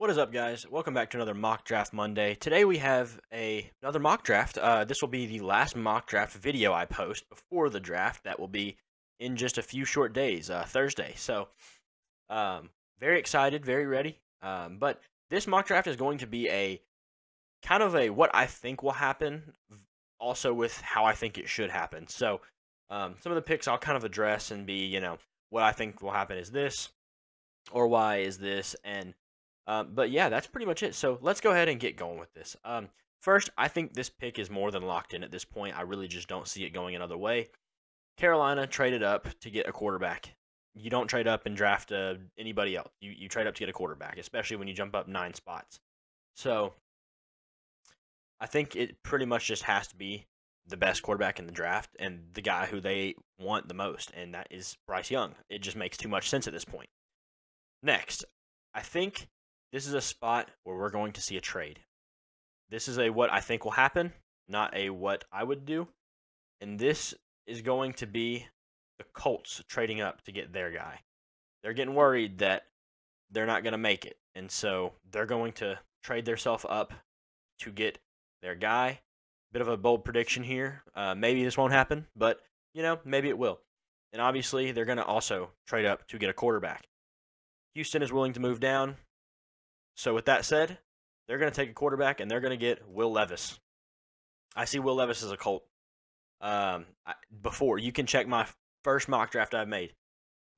What is up, guys? Welcome back to another Mock Draft Monday. Today we have another mock draft. This will be the last mock draft video I post before the draft. That will be in just a few short days, Thursday. So, very excited, very ready. But this mock draft is going to be a kind of a what I think will happen, also with how I think it should happen. So, some of the picks I'll kind of address and be, what I think will happen is this, or why is this, and but yeah, that's pretty much it. So let's go ahead and get going with this. First, I think this pick is more than locked in at this point. I really just don't see it going another way. Carolina traded up to get a quarterback. You don't trade up and draft anybody else. You trade up to get a quarterback, especially when you jump up 9 spots. So I think it pretty much just has to be the best quarterback in the draft and the guy who they want the most, and that is Bryce Young. It just makes too much sense at this point. Next, I think this is a spot where we're going to see a trade. This is a what I think will happen, not a what I would do. And this is going to be the Colts trading up to get their guy. They're getting worried that they're not going to make it. And so they're going to trade themselves up to get their guy. Bit of a bold prediction here. Maybe this won't happen, but, maybe it will. And obviously, they're going to also trade up to get a quarterback. Houston is willing to move down. So with that said, they're going to take a quarterback, and they're going to get Will Levis. I see Will Levis as a Colt. Before, you can check my first mock draft I've made.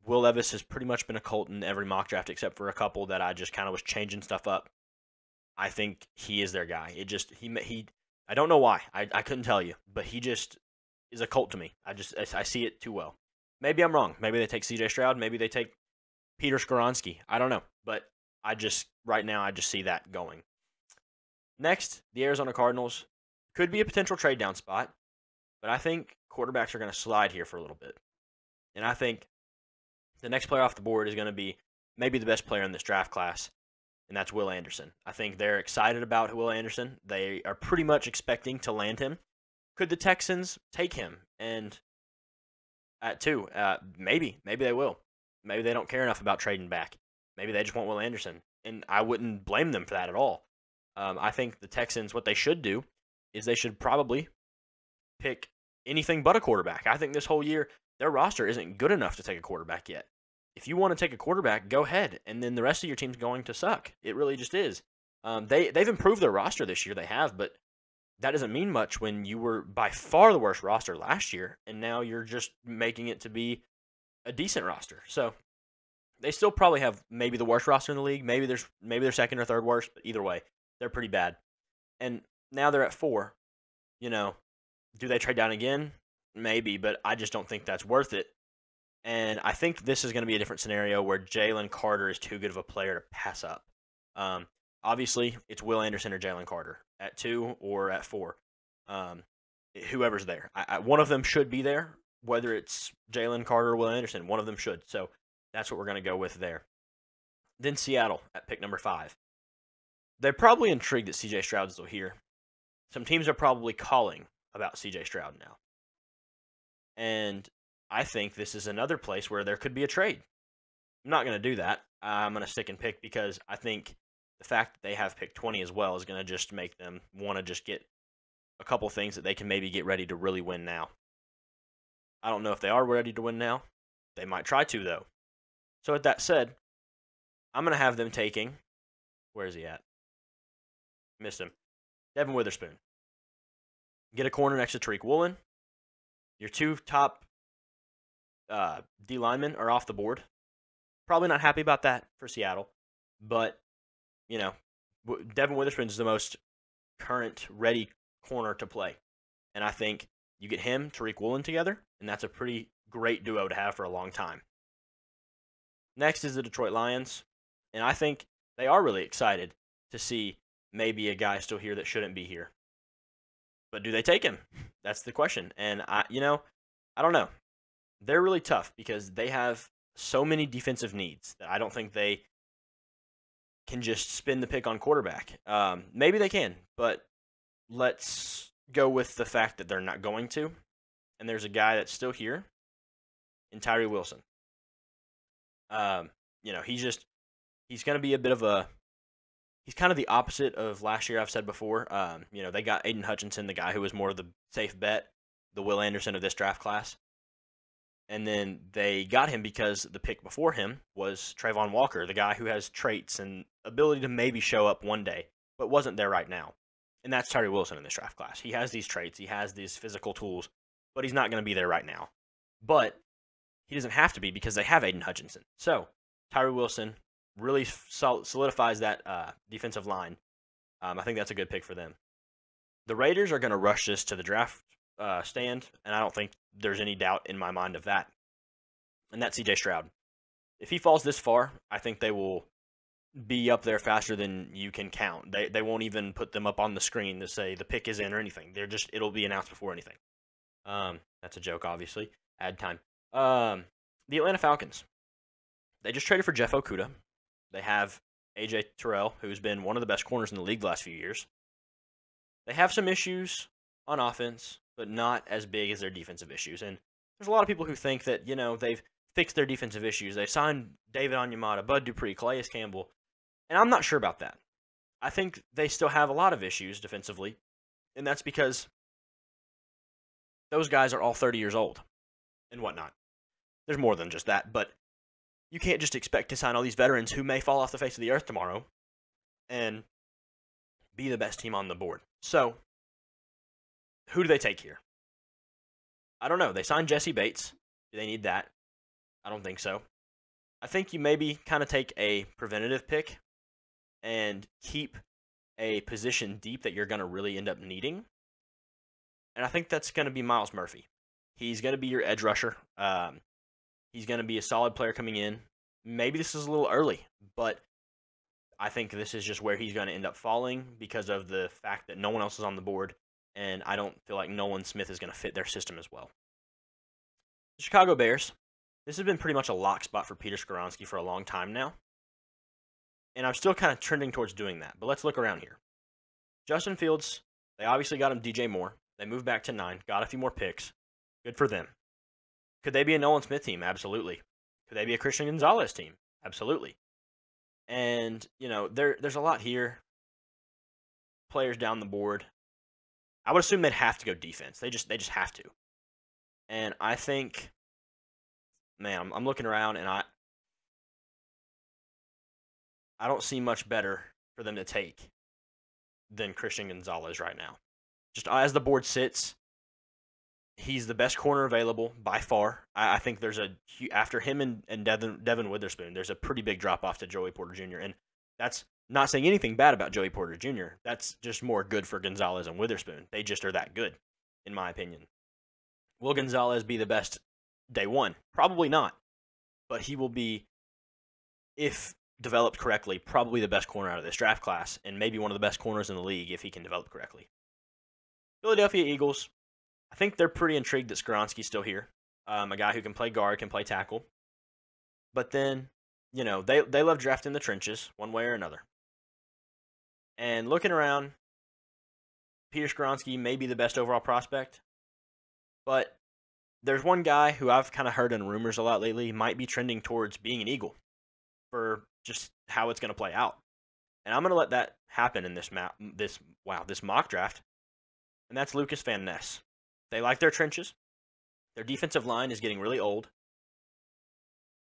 Will Levis has pretty much been a Colt in every mock draft except for a couple that I just kind of was changing stuff up. I think he is their guy. I don't know why. I couldn't tell you, but he just is a Colt to me. I see it too well. Maybe I'm wrong. Maybe they take C.J. Stroud. Maybe they take Peter Skoronski. I don't know, but right now I just see that going. Next, the Arizona Cardinals could be a potential trade down spot, but I think quarterbacks are going to slide here for a little bit. And I think the next player off the board is going to be maybe the best player in this draft class, and that's Will Anderson. I think they're excited about Will Anderson. They are pretty much expecting to land him. Could the Texans take him? And at 2, maybe they will. Maybe they don't care enough about trading back. Maybe they just want Will Anderson, and I wouldn't blame them for that at all. I think the Texans, what they should do is they should probably pick anything but a quarterback. I think this whole year, their roster isn't good enough to take a quarterback yet. If you want to take a quarterback, go ahead, and then the rest of your team's going to suck. It really just is. They've improved their roster this year, they have, but that doesn't mean much when you were by far the worst roster last year, and now you're just making it to be a decent roster. So they still probably have maybe the worst roster in the league. Maybe they're second or third worst, but either way, they're pretty bad. And now they're at 4. Do they trade down again? Maybe, but I just don't think that's worth it. And I think this is going to be a different scenario where Jalen Carter is too good of a player to pass up. Obviously, it's Will Anderson or Jalen Carter at 2 or at 4. Whoever's there. One of them should be there, whether it's Jalen Carter or Will Anderson. One of them should. So that's what we're going to go with there. Then Seattle at pick number 5. They're probably intrigued that C.J. Stroud's still here. Some teams are probably calling about C.J. Stroud now. And I think this is another place where there could be a trade. I'm not going to do that. I'm going to stick and pick because I think the fact that they have pick 20 as well is going to just make them want to just get a couple things that they can maybe get ready to really win now. I don't know if they are ready to win now. They might try to, though. So with that said, I'm going to have them taking, where is he at? Missed him. Devin Witherspoon. Get a corner next to Tariq Woolen. Your 2 top D linemen are off the board. Probably not happy about that for Seattle. But, Devin Witherspoon is the most current ready corner to play. And I think you get him, Tariq Woolen together, and that's a pretty great duo to have for a long time. Next is the Detroit Lions. And I think they are really excited to see maybe a guy still here that shouldn't be here. But do they take him? That's the question. And I don't know. They're really tough because they have so many defensive needs that I don't think they can just spin the pick on quarterback. Maybe they can, but let's go with the fact that they're not going to. And there's a guy that's still here, in Tyree Wilson. He's going to be a bit of a he's kind of the opposite of last year. I've said before. They got Aiden Hutchinson, the guy who was more of the safe bet, the Will Anderson of this draft class. And then they got him because the pick before him was Trayvon Walker, the guy who has traits and ability to maybe show up one day, but wasn't there right now. And that's Tyree Wilson in this draft class. He has these traits, he has these physical tools, but he's not going to be there right now. But he doesn't have to be because they have Aiden Hutchinson. So Tyree Wilson really solidifies that defensive line. I think that's a good pick for them. The Raiders are going to rush this to the draft stand, and I don't think there's any doubt in my mind of that. And that's C.J. Stroud. If he falls this far, I think they will be up there faster than you can count. They won't even put them up on the screen to say the pick is in or anything. It'll be announced before anything. That's a joke, obviously. Ad time. The Atlanta Falcons. They just traded for Jeff Okudah. They have A.J. Terrell, who's been one of the best corners in the league the last few years. They have some issues on offense, but not as big as their defensive issues. And there's a lot of people who think that, they've fixed their defensive issues. They signed David Onyemata, Bud Dupree, Calais Campbell. And I'm not sure about that. I think they still have a lot of issues defensively. And that's because those guys are all 30 years old and whatnot. There's more than just that, but you can't just expect to sign all these veterans who may fall off the face of the earth tomorrow and be the best team on the board. So, who do they take here? I don't know. They signed Jesse Bates. Do they need that? I don't think so. I think you maybe kind of take a preventative pick and keep a position deep that you're going to really end up needing. And I think that's going to be Myles Murphy. He's going to be your edge rusher. He's going to be a solid player coming in. Maybe this is a little early, but I think this is just where he's going to end up falling because of the fact that no one else is on the board, and I don't feel like Nolan Smith is going to fit their system as well. The Chicago Bears. This has been pretty much a lock spot for Peter Skoronski for a long time now, and I'm still kind of trending towards doing that, but let's look around here. Justin Fields, they obviously got him DJ Moore. They moved back to 9, got a few more picks. Good for them. Could they be a Nolan Smith team? Absolutely. Could they be a Christian Gonzalez team? Absolutely. And, there's a lot here. Players down the board. I would assume they'd have to go defense. They just have to. And I think, man, I'm looking around and I don't see much better for them to take than Christian Gonzalez right now. Just as the board sits, he's the best corner available by far. I think there's after him and Devin Witherspoon, there's a pretty big drop off to Joey Porter Jr. And that's not saying anything bad about Joey Porter Jr. That's just more good for Gonzalez and Witherspoon. They just are that good, in my opinion. Will Gonzalez be the best day one? Probably not. But he will be, if developed correctly, probably the best corner out of this draft class, and maybe one of the best corners in the league if he can develop correctly. Philadelphia Eagles. I think they're pretty intrigued that Skoronski's still here. A guy who can play guard, can play tackle. But then, they love drafting the trenches one way or another. And looking around, Peter Skoronski may be the best overall prospect. But there's one guy who I've kind of heard in rumors a lot lately might be trending towards being an Eagle for just how it's going to play out. And I'm going to let that happen in this mock draft. And that's Lucas Van Ness. They like their trenches. Their defensive line is getting really old.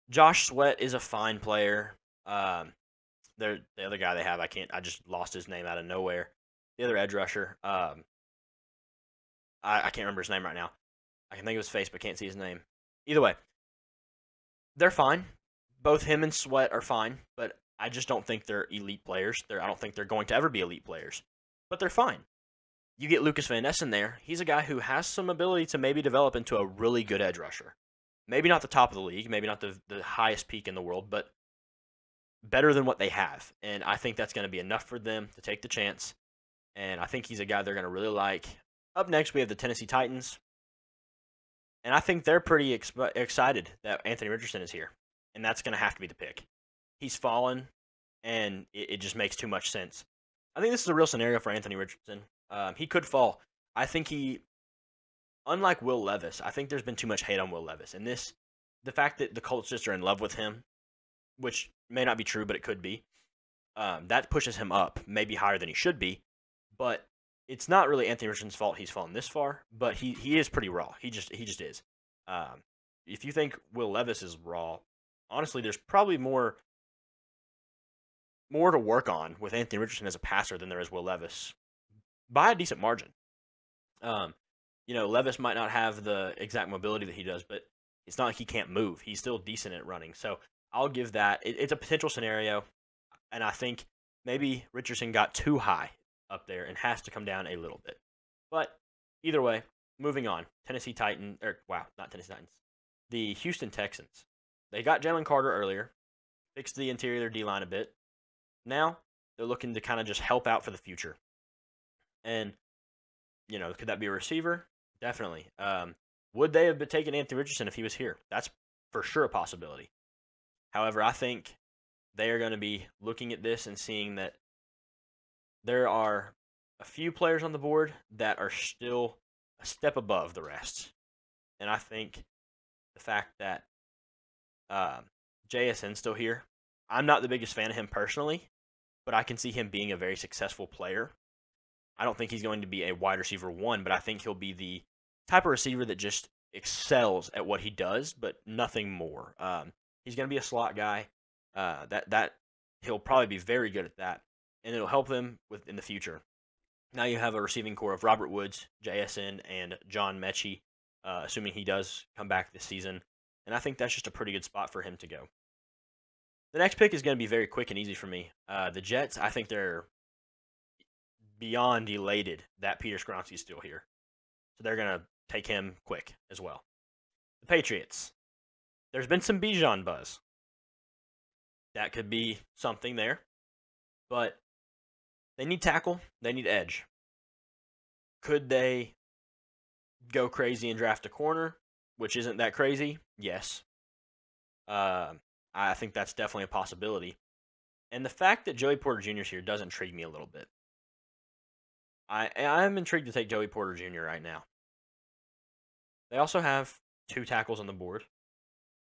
Josh Sweat is a fine player. The other guy they have, I just lost his name out of nowhere. The other edge rusher. I can't remember his name right now. I can think of his face, but can't see his name. Either way, they're fine. Both him and Sweat are fine, but I just don't think they're elite players. I don't think they're going to ever be elite players, but they're fine. You get Lucas Van Ness in there. He's a guy who has some ability to maybe develop into a really good edge rusher. Maybe not the top of the league, maybe not the highest peak in the world, but better than what they have. And I think that's going to be enough for them to take the chance. And I think he's a guy they're going to really like. Up next, we have the Tennessee Titans. And I think they're pretty excited that Anthony Richardson is here. And that's going to have to be the pick. He's fallen, and it just makes too much sense. I think this is a real scenario for Anthony Richardson. He could fall. I think unlike Will Levis, I think there's been too much hate on Will Levis. And the fact that the Colts just are in love with him, which may not be true, but it could be. That pushes him up, maybe higher than he should be, but it's not really Anthony Richardson's fault he's fallen this far. But he is pretty raw. He just is. Um, if you think Will Levis is raw, honestly, there's probably more to work on with Anthony Richardson as a passer than there is Will Levis by a decent margin. Um, Levis might not have the exact mobility that he does, but it's not like he can't move. He's still decent at running. So I'll give that. It's a potential scenario, and I think maybe Richardson got too high up there and has to come down a little bit. But either way, moving on. Not Tennessee Titans. The Houston Texans. They got Jalen Carter earlier, fixed the interior of their D-line a bit. Now they're looking to kind of just help out for the future. And, could that be a receiver? Definitely. Would they have been taking Anthony Richardson if he was here? That's for sure a possibility. However, I think they are going to be looking at this and seeing that there are a few players on the board that are still a step above the rest. And I think the fact that JSN's still here, I'm not the biggest fan of him personally, but I can see him being a very successful player. I don't think he's going to be a wide receiver 1, but I think he'll be the type of receiver that just excels at what he does, but nothing more. He's going to be a slot guy. That he'll probably be very good at that, and it'll help them in the future. Now you have a receiving core of Robert Woods, JSN, and John Mechie, assuming he does come back this season. And I think that's just a pretty good spot for him to go. The next pick is going to be very quick and easy for me. The Jets, I think they're beyond elated that Peter Skoronski's still here. So they're going to take him quick as well. The Patriots. There's been some Bijan buzz. That could be something there. But they need tackle. They need edge. Could they go crazy and draft a corner, which isn't that crazy? Yes. I think that's definitely a possibility. And the fact that Joey Porter Jr. is here does intrigue me a little bit. I'm intrigued to take Joey Porter Jr. right now. They also have 2 tackles on the board.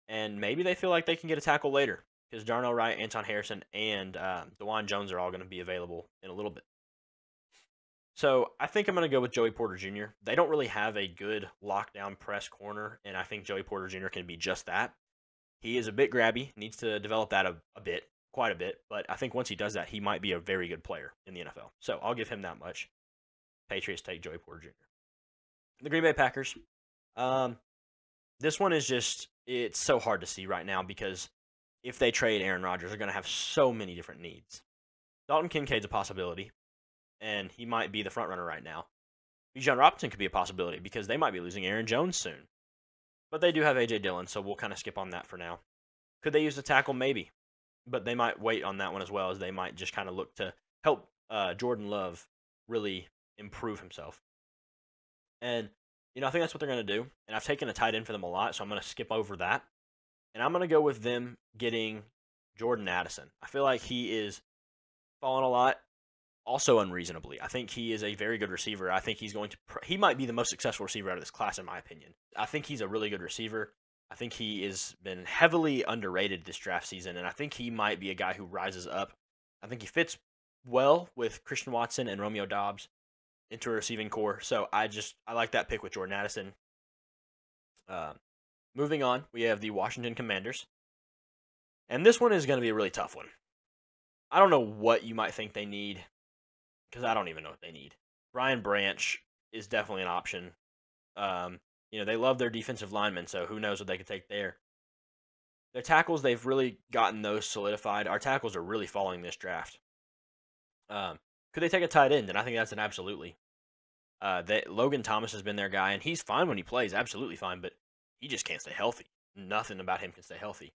And maybe they feel like they can get a tackle later, because Darnell Wright, Anton Harrison, and DeJuan Jones are all going to be available in a little bit. So I think I'm going to go with Joey Porter Jr. They don't really have a good lockdown press corner, and I think Joey Porter Jr. can be just that. He is a bit grabby, needs to develop that quite a bit, but I think once he does that, he might be a very good player in the NFL. So I'll give him that much. Patriots take Joey Porter Jr. The Green Bay Packers. This one is it's so hard to see right now because if they trade Aaron Rodgers, they're going to have so many different needs. Dalton Kincaid's a possibility, and he might be the front runner right now. Bijan Robinson could be a possibility because they might be losing Aaron Jones soon. But they do have A.J. Dillon, so we'll kind of skip on that for now. Could they use the tackle? Maybe. But they might wait on that one as well, as they might just kind of look to help Jordan Love really improve himself. And, I think that's what they're going to do. And I've taken a tight end for them a lot, so I'm going to skip over that. And I'm going to go with them getting Jordan Addison. I feel like he is falling a lot, also unreasonably. I think he is a very good receiver. I think he might be the most successful receiver out of this class, in my opinion. I think he's a really good receiver. I think he has been heavily underrated this draft season, and I think he might be a guy who rises up. I think he fits well with Christian Watson and Romeo Doubs into a receiving core. So I like that pick with Jordan Addison. Moving on, we have the Washington Commanders. And this one is going to be a really tough one. I don't know what you might think they need, because I don't even know what they need. Brian Branch is definitely an option. They love their defensive linemen, so who knows what they could take there. Their tackles, they've really gotten those solidified. Our tackles are really following this draft. Could they take a tight end? And I think that's an absolutely. Logan Thomas has been their guy, and he's fine when he plays, absolutely fine, but he just can't stay healthy. Nothing about him can stay healthy.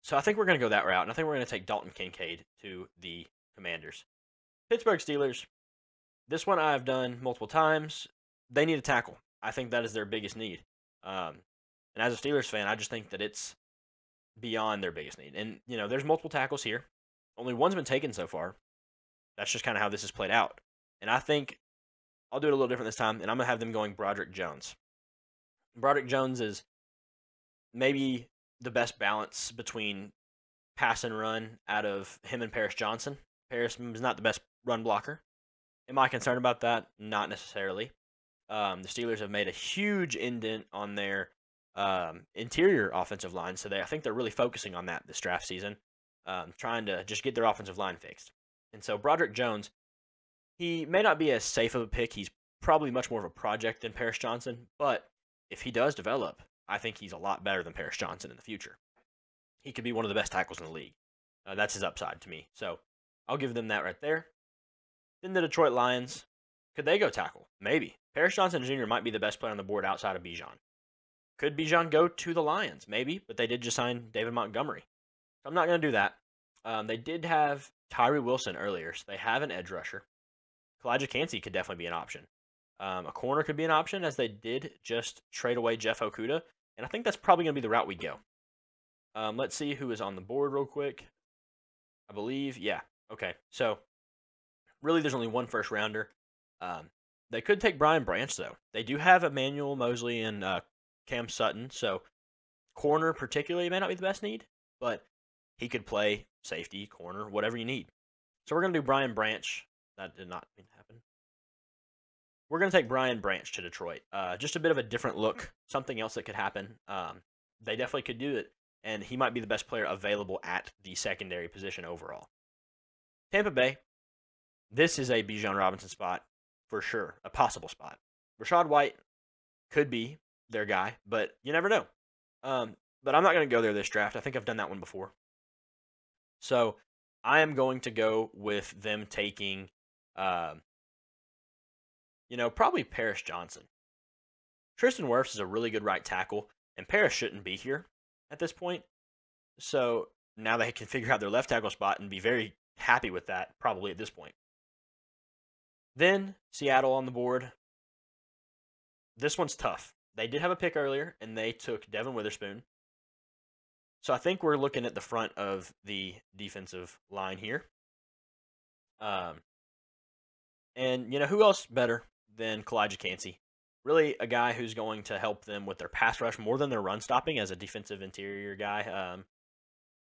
So I think we're going to go that route, and I think we're going to take Dalton Kincaid to the Commanders. Pittsburgh Steelers. This one I've done multiple times. They need a tackle. I think that is their biggest need. And as a Steelers fan, I just think that it's beyond their biggest need. And, there's multiple tackles here. Only one's been taken so far. That's just kind of how this has played out. And I think I'll do it a little different this time, and I'm going to have them going Broderick Jones. Broderick Jones is maybe the best balance between pass and run out of him and Paris Johnson. Paris is not the best run blocker. Am I concerned about that? Not necessarily. The Steelers have made a huge indent on their interior offensive line, so I think they're really focusing on that this draft season, trying to just get their offensive line fixed. And so Broderick Jones, he may not be as safe of a pick. He's probably much more of a project than Paris Johnson, but if he does develop, I think he's a lot better than Paris Johnson in the future. He could be one of the best tackles in the league. That's his upside to me. So I'll give them that right there. Then the Detroit Lions, could they go tackle? Maybe. Paris Johnson Jr. might be the best player on the board outside of Bijan. Could Bijan go to the Lions? Maybe, but they did just sign David Montgomery. So I'm not going to do that. They did have Tyree Wilson earlier, so they have an edge rusher. Kalijah Kancey could definitely be an option. A corner could be an option, as they did just trade away Jeff Okudah, and I think that's probably going to be the route we go. Let's see who is on the board real quick. I believe, yeah. Okay, so really there's only one first rounder. They could take Brian Branch, though. They do have Emmanuel Mosley and Cam Sutton, so corner particularly may not be the best need, but he could play safety, corner, whatever you need. So we're going to do Brian Branch. That did not happen. We're going to take Brian Branch to Detroit. Just a bit of a different look, something else that could happen. They definitely could do it, and he might be the best player available at the secondary position overall. Tampa Bay, this is a Bijan Robinson spot for sure, a possible spot. Rachaad White could be their guy, but you never know. But I'm not going to go there this draft. I think I've done that one before. So I am going to go with them taking, probably Paris Johnson. Tristan Wirfs is a really good right tackle, and Paris shouldn't be here at this point. So now they can figure out their left tackle spot and be very happy with that, probably at this point. Then Seattle on the board. This one's tough. They did have a pick earlier, and they took Devin Witherspoon. So I think we're looking at the front of the defensive line here. And, who else better than Kalijah Kancey? Really a guy who's going to help them with their pass rush more than their run stopping as a defensive interior guy.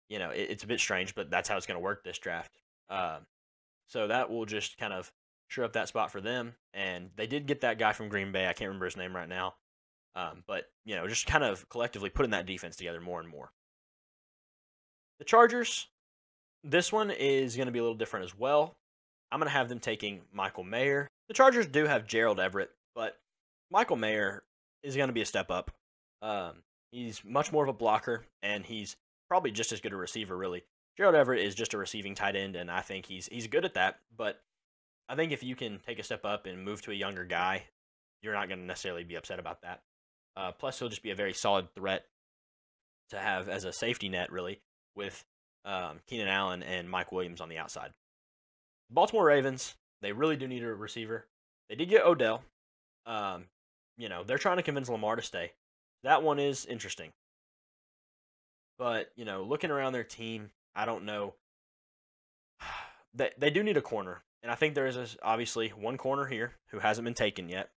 It's a bit strange, but that's how it's going to work this draft. So that will just kind of sure up that spot for them. And they did get that guy from Green Bay. I can't remember his name right now. But, just kind of collectively putting that defense together more and more. The Chargers, this one is going to be a little different as well. I'm going to have them taking Michael Mayer. The Chargers do have Gerald Everett, but Michael Mayer is going to be a step up. He's much more of a blocker, and he's probably just as good a receiver, really. Gerald Everett is just a receiving tight end, and I think he's good at that. But I think if you can take a step up and move to a younger guy, you're not going to necessarily be upset about that. Plus, he'll just be a very solid threat to have as a safety net, really, with Keenan Allen and Mike Williams on the outside. Baltimore Ravens, they really do need a receiver. They did get Odell. They're trying to convince Lamar to stay. That one is interesting. But, looking around their team, I don't know. They do need a corner. And I think there is obviously one corner here who hasn't been taken yet.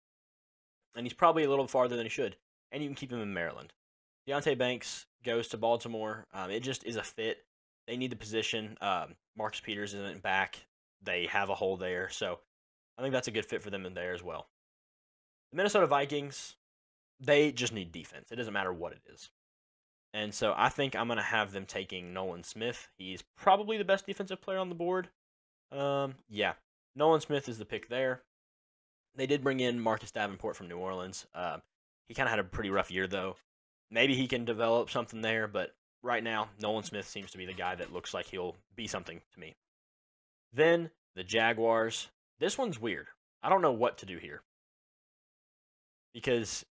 And he's probably a little farther than he should. And you can keep him in Maryland. Deonte Banks goes to Baltimore. It just is a fit. They need the position. Marcus Peters isn't back. They have a hole there. So I think that's a good fit for them in there as well. The Minnesota Vikings, they just need defense. It doesn't matter what it is. And so I think I'm going to have them taking Nolan Smith. He's probably the best defensive player on the board. Nolan Smith is the pick there. They did bring in Marcus Davenport from New Orleans. He kind of had a pretty rough year, though. Maybe he can develop something there, but right now, Nolan Smith seems to be the guy that looks like he'll be something to me. Then, the Jaguars. This one's weird. I don't know what to do here. Because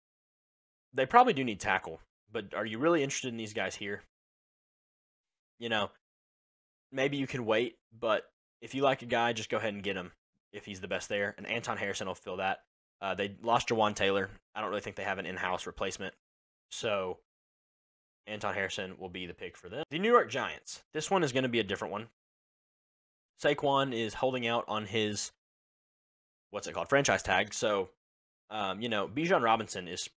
they probably do need tackle, but are you really interested in these guys here? Maybe you can wait, but if you like a guy, just go ahead and get him if he's the best there. And Anton Harrison will fill that. They lost Jawan Taylor. I don't really think they have an in-house replacement. So Anton Harrison will be the pick for them. The New York Giants. This one is going to be a different one. Saquon is holding out on his, franchise tag. So, Bijan Robinson is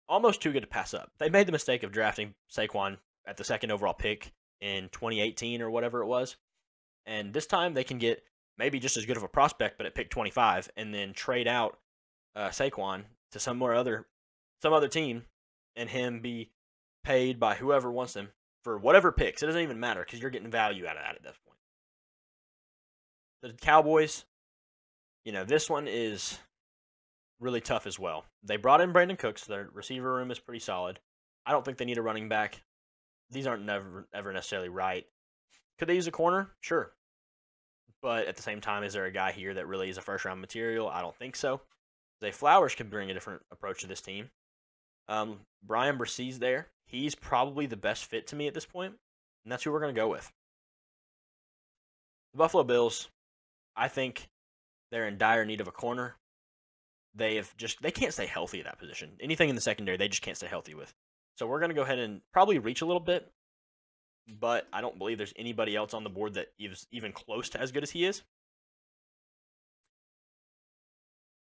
almost too good to pass up. They made the mistake of drafting Saquon at the second overall pick in 2018 or whatever it was. And this time they can get maybe just as good of a prospect, but at pick 25, and then trade out Saquon to some other team, and him be paid by whoever wants him for whatever picks. It doesn't even matter because you're getting value out of that at this point. The Cowboys, this one is really tough as well. They brought in Brandon Cooks. Their receiver room is pretty solid. I don't think they need a running back. These aren't ever necessarily right. Could they use a corner? Sure. But at the same time, is there a guy here that really is a first-round material? I don't think so. Zay Flowers could bring a different approach to this team. Brian Bressee's there. He's probably the best fit to me at this point, and that's who we're going to go with. The Buffalo Bills, I think they're in dire need of a corner. They can't stay healthy at that position. Anything in the secondary, they just can't stay healthy with. So we're going to go ahead and probably reach a little bit, but I don't believe there's anybody else on the board that is even close to as good as he is.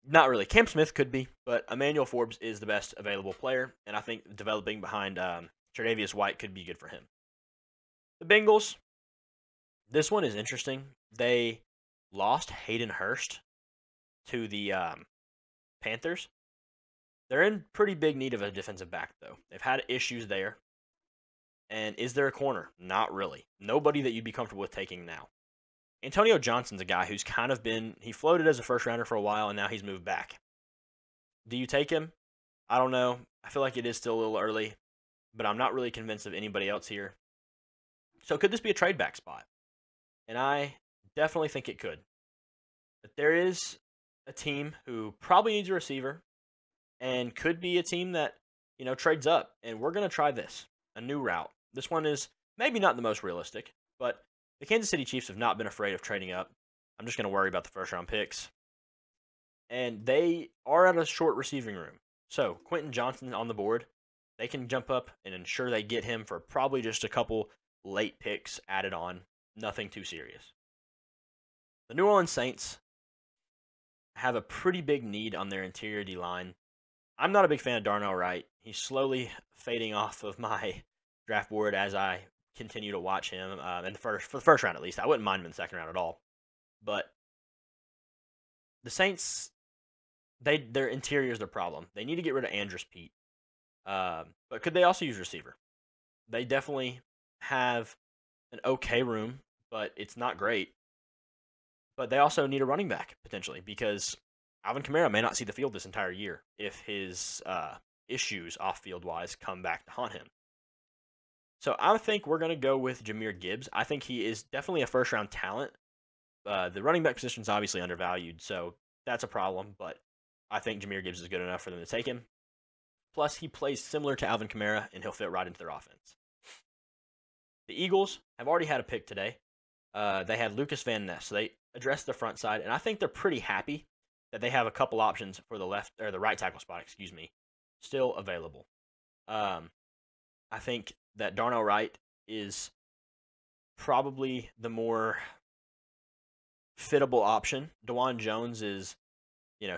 Not really. Cam Smith could be, but Emmanuel Forbes is the best available player, and I think developing behind Tre'Davious White could be good for him. The Bengals, this one is interesting. They lost Hayden Hurst to the Panthers. They're in pretty big need of a defensive back, though. They've had issues there. And is there a corner? Not really. Nobody that you'd be comfortable with taking now. Antonio Johnson's a guy who's kind of he floated as a first-rounder for a while, and now he's moved back. Do you take him? I don't know. I feel like it is still a little early, but I'm not really convinced of anybody else here. So could this be a trade-back spot? And I definitely think it could. But there is a team who probably needs a receiver and could be a team that, trades up. And we're going to try this, a new route. This one is maybe not the most realistic, but the Kansas City Chiefs have not been afraid of trading up. I'm just going to worry about the first-round picks. And they are at a short receiving room. So Quentin Johnson on the board. They can jump up and ensure they get him for probably just a couple late picks added on. Nothing too serious. The New Orleans Saints have a pretty big need on their interior D-line. I'm not a big fan of Darnell Wright. He's slowly fading off of my draft board as I continue to watch him for the first round at least. I wouldn't mind him in the second round at all. But the Saints, their interior is their problem. They need to get rid of Andrus Peat. But could they also use receiver? They definitely have an okay room, but it's not great. But they also need a running back, potentially, because Alvin Kamara may not see the field this entire year if his issues off-field-wise come back to haunt him. So I think we're going to go with Jahmyr Gibbs. I think he is definitely a first-round talent. The running back position is obviously undervalued, so that's a problem, but I think Jahmyr Gibbs is good enough for them to take him. Plus, he plays similar to Alvin Kamara, and he'll fit right into their offense. The Eagles have already had a pick today. They had Lucas Van Ness, so they addressed the front side, and I think they're pretty happy that they have a couple options for the right tackle spot, still available. I think that Darnell Wright is probably the more fittable option. DeJuan Jones is,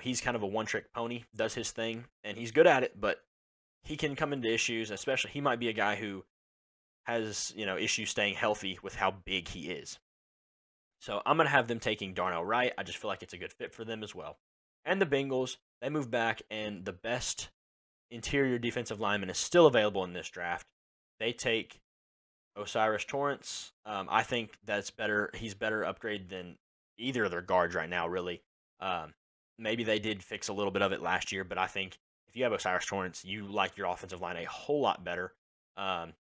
he's kind of a one-trick pony, does his thing, and he's good at it, but he can come into issues, especially he might be a guy who has, issues staying healthy with how big he is. So I'm going to have them taking Darnell Wright. I just feel like it's a good fit for them as well. And the Bengals, they move back, and the best interior defensive lineman is still available in this draft. They take O'Cyrus Torrence. I think that's better. He's better upgrade than either of their guards right now, really. Maybe they did fix a little bit of it last year, but I think if you have O'Cyrus Torrence, you like your offensive line a whole lot better.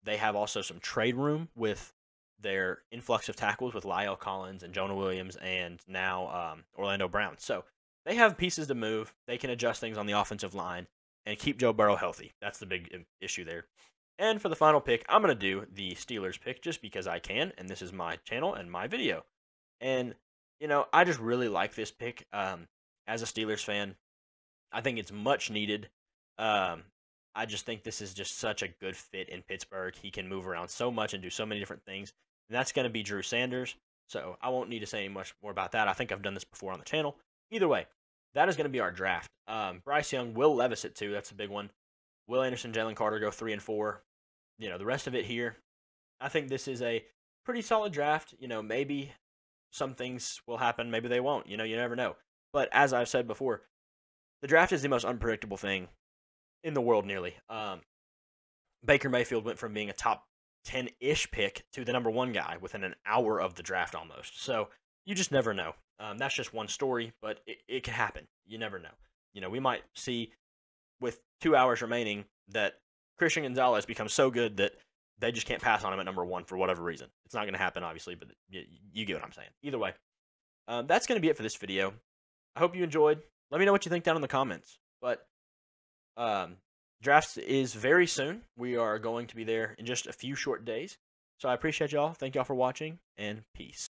They have also some trade room with their influx of tackles with Lyle Collins and Jonah Williams and now Orlando Brown. So they have pieces to move. They can adjust things on the offensive line and keep Joe Burrow healthy. That's the big issue there. And for the final pick, I'm going to do the Steelers pick just because I can, and this is my channel and my video. And, I just really like this pick as a Steelers fan. I think it's much needed. I just think this is just such a good fit in Pittsburgh. He can move around so much and do so many different things. And that's going to be Drew Sanders. So I won't need to say much more about that. I think I've done this before on the channel. Either way, that is going to be our draft. Bryce Young, Will Levis at 2. That's a big one. Will Anderson, Jalen Carter go 3 and 4. The rest of it here, I think this is a pretty solid draft. Maybe some things will happen, maybe they won't. You know, you never know. But as I've said before, the draft is the most unpredictable thing in the world, nearly. Baker Mayfield went from being a top 10-ish pick to the number one guy within an hour of the draft almost. So you just never know. That's just one story, but it can happen. You never know. You know, we might see with 2 hours remaining that Christian Gonzalez becomes so good that they just can't pass on him at number one for whatever reason. It's not going to happen, obviously, but you get what I'm saying. Either way, that's going to be it for this video. I hope you enjoyed. Let me know what you think down in the comments. But drafts is very soon. We are going to be there in just a few short days. So I appreciate y'all. Thank y'all for watching, and peace.